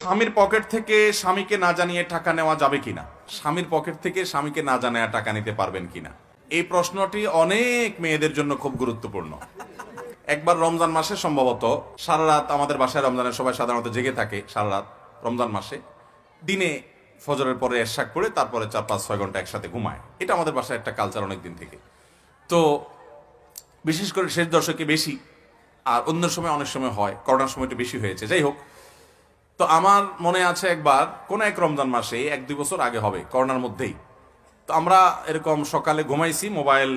স্বামীর পকেট থেকে স্বামীকে না জানিয়ে টাকা নেওয়া যাবে কিনা, স্বামীর পকেট থেকে স্বামীকে না জানিয়ে টাকা নিতে পারবেন কিনা, এই প্রশ্নটি অনেক মেয়েদের জন্য খুব গুরুত্বপূর্ণ। একবার রমজান মাসে সম্ভবত সারা রাত আমাদের বাসায় রমজানের সবাই সাধারণত জেগে থাকে সারা রাত রমজান মাসে, দিনে ফজরের পরে এরশাক করে তারপরে 4-5-6 ঘন্টা একসাথে ঘুমায়। এটা আমাদের বাসায় একটা কালচার অনেক দিন থেকে। তো বিশেষ করে শেষ দশকে বেশি, আর অন্য সময় অনেক সময় হয়, করোনার সময়টা বেশি হয়েছে। যাই হোক, তো আমার মনে আছে একবার কোন এক রমজান মাসে 1-2 বছর আগে হবে, করোনার মধ্যেই। তো আমরা এরকম সকালে ঘুমাইছি, মোবাইল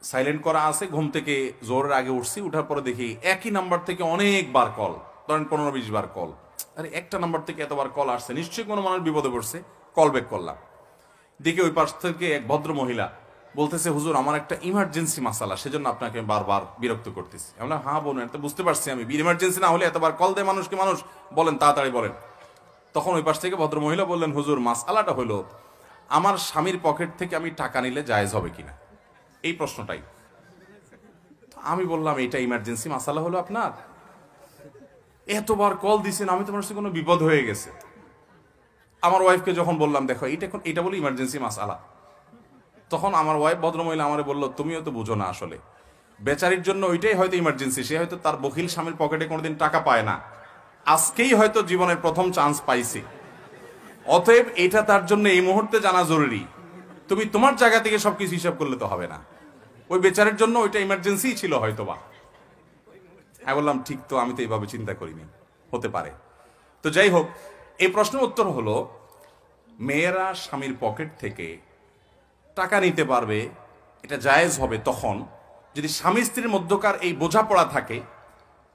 সাইলেন্ট করা আছে, ঘুম থেকে জোরের আগে উঠছি, উঠার পরে দেখি একই নাম্বার থেকে অনেকবার কল, ধরেন 15-20 বার কল। আরে একটা নাম্বার থেকে এতবার কল আসছে, নিশ্চয়ই কোনো মানুষ বিপদে পড়ছে। কল ব্যাক করলাম, দেখি ওই পাশ থেকে এক ভদ্র মহিলা বলতেছে, হুজুর আমার একটা ইমার্জেন্সি মাসালা, সেজন্য আপনাকে বারবার বিরক্ত করতেছি। আমরা হ্যাঁ বলুন, এটা বুঝতে পারছি আমি, ইমার্জেন্সি না হলে এতবার কল দেয় মানুষকে, মানুষ বলেন তাড়াতাড়ি বলেন। তখন ওই পাশ থেকে ভদ্র মহিলা বললেন, হুজুর মাসালাটা হলো আমার স্বামীর পকেট থেকে আমি টাকা নিলে জায়েজ হবে কিনা, এই প্রশ্নটাই। আমি বললাম, এটা ইমার্জেন্সি মাসালা হলো আপনার? এতবার কল দিছেন, আমি তোমার সাথে কোনো বিপদ হয়ে গেছে। আমার ওয়াইফকে যখন বললাম, দেখো এটা বলে ইমার্জেন্সি মাসালা, তখন আমার ওয়াইফ ভদ্রমহিলা আমারে বলল, তুমিও তো বুঝো না, আসলে বেচারির জন্য ওইটাই হয়তো ইমার্জেন্সি। সে হয়তো তার বখিল স্বামীর পকেটে কোনোদিন টাকা পায় না, আজকেই হয়তো জীবনের প্রথম চান্স পাইছে। অতএব এটা তার জন্য এই মুহূর্তে জানা জরুরি। তুমি তোমার জায়গা থেকে সবকিছু হিসাব করলে তো হবে না, ওই বেচারের জন্য ওইটা ইমার্জেন্সি ছিল হয়তোবা। আমি বললাম, ঠিক তো, আমি তো এইভাবে চিন্তা করিনি, হতে পারে। তো যাই হোক, এই প্রশ্নের উত্তর হলো, মেয়েরা স্বামীর পকেট থেকে টাকা নিতে পারবে, এটা জায়েজ হবে তখন যদি স্বামী স্ত্রীর মধ্যকার এই বোঝাপড়া থাকে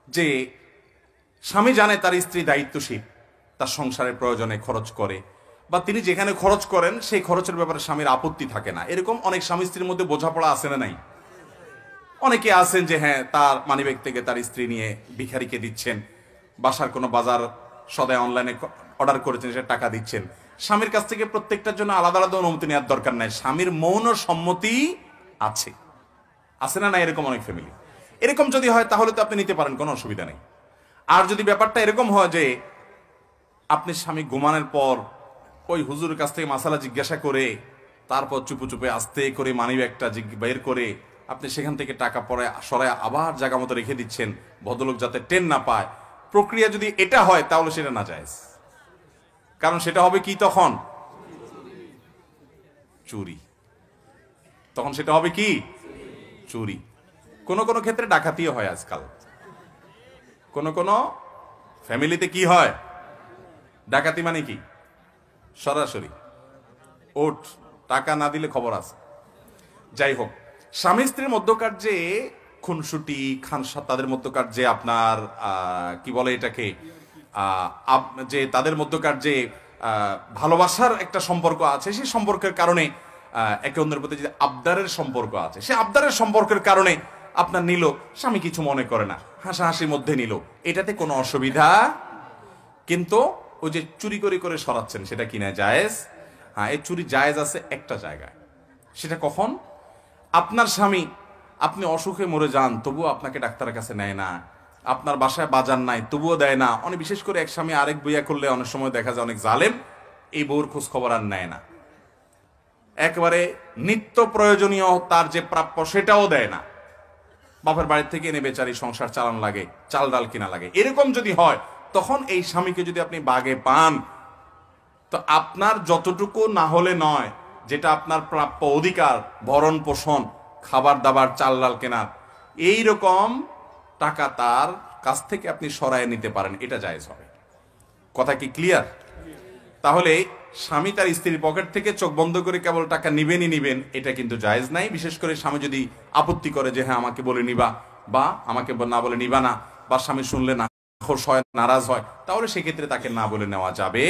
যে স্বামী জানে তার স্ত্রী দায়িত্বশীল, তার সংসারের প্রয়োজনে খরচ করে, বা তিনি যেখানে খরচ করেন সেই খরচের ব্যাপারে স্বামীর আপত্তি থাকে না। এরকম অনেক স্বামী স্ত্রীর মধ্যে বোঝাপড়া আছে না নাই? অনেকে আছেন যে হ্যাঁ, তার মানিব্যাগ থেকে তার স্ত্রী নিয়ে ভিখারিকে দিচ্ছেন, বাসার কোনো বাজার সদাই অনলাইনে অর্ডার করেছেন, সে টাকা দিচ্ছেন। স্বামীর কাছ থেকে প্রত্যেকটার জন্য আলাদা আলাদা অনুমতি নেওয়ার দরকার নাই, স্বামীর মৌন সম্মতি আছে। আছে না? এরকম অনেক ফ্যামিলি। এরকম যদি হয় তাহলে তো আপনি নিতে পারেন, কোনো অসুবিধা নেই। আর যদি ব্যাপারটা এরকম হয় যে আপনি স্বামী ঘুমানোর পর ওই হুজুরের কাছ থেকে মাসালা জিজ্ঞাসা করে তারপর চুপে চুপে আস্তে করে মানিব্যাগটা বের করে আপনি সেখান থেকে টাকা পরে সরায় আবার জায়গা মতো রেখে দিচ্ছেন, ভদ্রলোক যাতে টেন না পায়, প্রক্রিয়া যদি এটা হয় তাহলে সেটা না জায়েজ। কারণ সেটা হবে কি, তখন চুরি। তখন সেটা হবে কি, চুরি। কোন কোন ক্ষেত্রে ডাকাতিও হয় আজকাল, কোন কোন ফ্যামিলিতে কি হয়, ডাকাতি মানে কি, সরাসরি ওঠ, টাকা না দিলে খবর আছে। যাই হোক, স্বামী স্ত্রীর মধ্যকার যে খুনসুটি খানসা, তাদের মধ্যকার যে আপনার কি বলে এটাকে, যে তাদের মধ্যকার যে ভালোবাসার একটা সম্পর্ক আছে, সেই সম্পর্কের কারণে একে অন্যের প্রতি যে আবদারের সম্পর্ক আছে, সে আবদারের সম্পর্কের কারণে আপনার নিল, স্বামী কিছু মনে করে না, হাসাহাসির মধ্যে নিল, এটাতে কোনো অসুবিধা। কিন্তু ওই যে চুরি করে করে সরাচ্ছেন, সেটা কিনা জায়েজ? হ্যাঁ, এই চুরি জায়েজ আছে একটা জায়গায়। সেটা কখন? আপনার স্বামী, আপনি অসুখে মরে যান তবুও আপনাকে ডাক্তারের কাছে নেয় না, আপনার বাসায় বাজার নাই তবুও দেয় না। অনেক বিশেষ করে এক স্বামী আরেক বিয়ে করলে অনেক সময় দেখা যায় অনেক জালেম, এই বউর খোঁজ খবর আর নেয় না। একেবারে নিত্য প্রয়োজনীয় তার যে প্রাপ্য সেটাও দেয় না, বাপের বাড়ির থেকে এনে বেচারি সংসার চালান লাগে, চাল ডাল কিনা লাগে। এরকম যদি হয়, তখন এই স্বামীকে যদি আপনি বাগে পান, তো আপনার যতটুকু না হলে নয়, যেটা আপনার প্রাপ্য অধিকার, ভরণ পোষণ, খাবার দাবার, চাল ডাল কেনার, এইরকম টাকা তার কাছ থেকে আপনি সরায় নিতে পারেন, এটা জায়েজ হবে। কথা কি ক্লিয়ার? তাহলে স্বামী তার স্ত্রীর পকেট থেকে চোখ বন্ধ করে কেবল টাকা নিবেনই নিবেন, এটা কিন্তু জায়েজ নাই। বিশেষ করে স্বামী যদি আপত্তি করে যে হ্যাঁ আমাকে বলে নিবা, বা আমাকে না বলে নিবা না, বা স্বামী শুনলে না নারাজ হয়, তাহলে সেক্ষেত্রে তাকে না বলে নেওয়া যাবে